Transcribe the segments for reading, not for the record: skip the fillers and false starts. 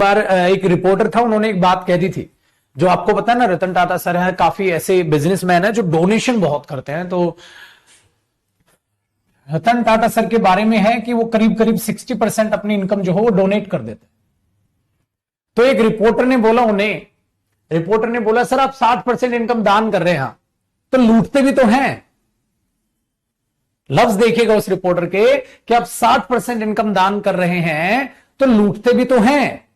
बार एक रिपोर्टर था, उन्होंने एक बात कह दी थी, जो आपको पता है ना, रतन टाटा सर हैं, काफी ऐसे बिजनेसमैन हैं जो डोनेशन बहुत करते हैं। तो रतन टाटा सर के बारे में है कि वो करीब करीब 60% अपनी इनकम जो हो वो डोनेट कर देते हैं। तो एक रिपोर्टर ने बोला उन्हें, रिपोर्टर ने बोला सर आप 60% इनकम दान कर रहे हैं, तो लूटते भी तो हैं। लफ्ज देखिएगा उस रिपोर्टर के कि आप 60% इनकम दान कर रहे हैं तो लूटते भी तो हैं।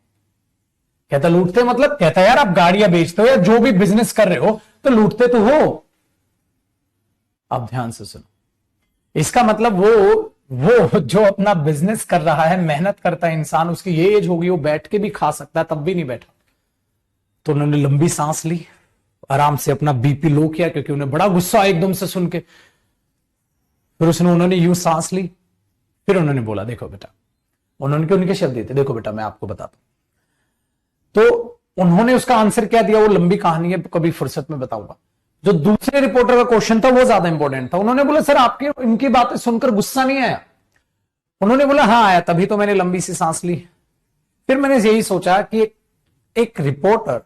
कहता लूटते मतलब, कहता यार आप गाड़ियां बेचते हो या जो भी बिजनेस कर रहे हो तो लूटते तो हो। आप ध्यान से सुनो, इसका मतलब वो जो अपना बिजनेस कर रहा है, मेहनत करता है इंसान, उसकी ये एज होगी वो बैठ के भी खा सकता है, तब भी नहीं बैठा। तो उन्होंने लंबी सांस ली, आराम से अपना बीपी लो किया, क्योंकि उन्हें बड़ा गुस्सा एकदम से सुन के। फिर उन्होंने यूं सांस ली, फिर उन्होंने बोला देखो बेटा, उन्होंने उनके शब्द दिए थे, देखो बेटा मैं आपको बताता हूं। तो उन्होंने उसका आंसर क्या दिया वो लंबी कहानी है, कभी फुर्सत में बताऊंगा। जो दूसरे रिपोर्टर का क्वेश्चन था वो ज्यादा इंपॉर्टेंट था। उन्होंने बोला सर आपके इनकी बातें सुनकर गुस्सा नहीं आया? उन्होंने बोला हाँ आया, तभी तो मैंने लंबी सी सांस ली। फिर मैंने यही सोचा कि एक रिपोर्टर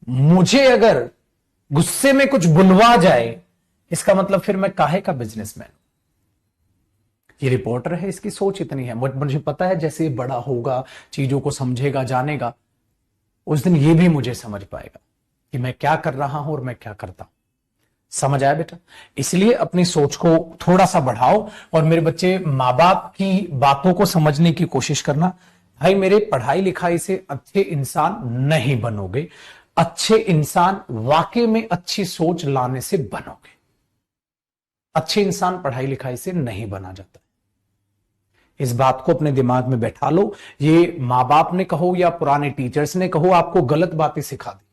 मुझे अगर गुस्से में कुछ बुलवा जाए, इसका मतलब फिर मैं काहे का बिजनेसमैन? ये रिपोर्टर है, इसकी सोच इतनी है। मुझे पता है जैसे ये बड़ा होगा, चीजों को समझेगा, जानेगा, उस दिन ये भी मुझे समझ पाएगा कि मैं क्या कर रहा हूं और मैं क्या करता हूं। समझ आया बेटा? इसलिए अपनी सोच को थोड़ा सा बढ़ाओ। और मेरे बच्चे, मां बाप की बातों को समझने की कोशिश करना। भाई मेरे, पढ़ाई लिखाई से अच्छे इंसान नहीं बनोगे, अच्छे इंसान वाकई में अच्छी सोच लाने से बनोगे। अच्छे इंसान पढ़ाई लिखाई से नहीं बना जाता। इस बात को अपने दिमाग में बैठा लो। ये मां बाप ने कहो या पुराने टीचर्स ने कहो, आपको गलत बातें सिखा दी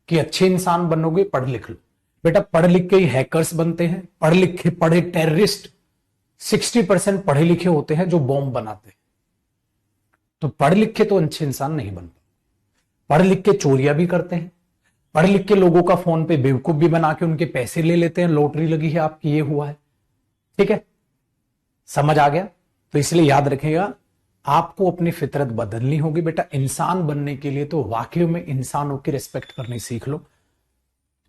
कि अच्छे इंसान बनोगे, पढ़ लिख लो। बेटा पढ़ लिख के ही हैकर्स बनते हैं, पढ़ लिख के पढ़े टेररिस्ट 60% पढ़े लिखे होते हैं जो बॉम्ब बनाते हैं। तो पढ़ लिख के तो अच्छे इंसान नहीं बनते। पढ़ लिख के चोरियां भी करते हैं, पढ़ लिख के लोगों का फोन पे बेवकूफ भी बना के उनके पैसे ले लेते हैं। लॉटरी लगी है आपकी, ये हुआ है, ठीक है? समझ आ गया? तो इसलिए याद रखिएगा, आपको अपनी फितरत बदलनी होगी बेटा। इंसान बनने के लिए तो वाकई में इंसानों की रिस्पेक्ट करनी सीख लो,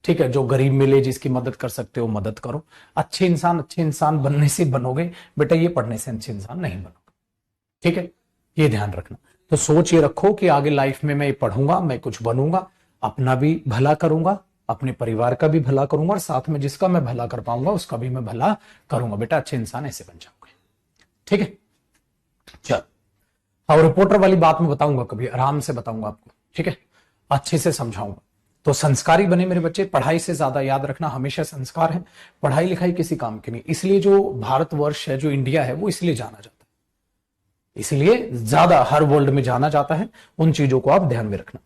ठीक है? जो गरीब मिले, जिसकी मदद कर सकते हो मदद करो। अच्छे इंसान बनने से बनोगे बेटा, ये पढ़ने से अच्छे इंसान नहीं बनोगे, ठीक है? ये ध्यान रखना। तो सोच ये रखो कि आगे लाइफ में मैं ये पढ़ूंगा, मैं कुछ बनूंगा, अपना भी भला करूंगा, अपने परिवार का भी भला करूंगा, और साथ में जिसका मैं भला कर पाऊंगा उसका भी मैं भला करूंगा। बेटा अच्छे इंसान ऐसे बन जाओगे, ठीक है? चल, और रिपोर्टर वाली बात मैं बताऊंगा, कभी आराम से बताऊंगा आपको, ठीक है? अच्छे से समझाऊंगा। तो संस्कारी बने मेरे बच्चे। पढ़ाई से ज्यादा याद रखना, हमेशा संस्कार है, पढ़ाई लिखाई किसी काम की नहीं। इसलिए जो भारतवर्ष है, जो इंडिया है, वो इसलिए जाना जाता है, इसलिए ज्यादा हर वर्ल्ड में जाना जाता है। उन चीजों को आप ध्यान में रखना।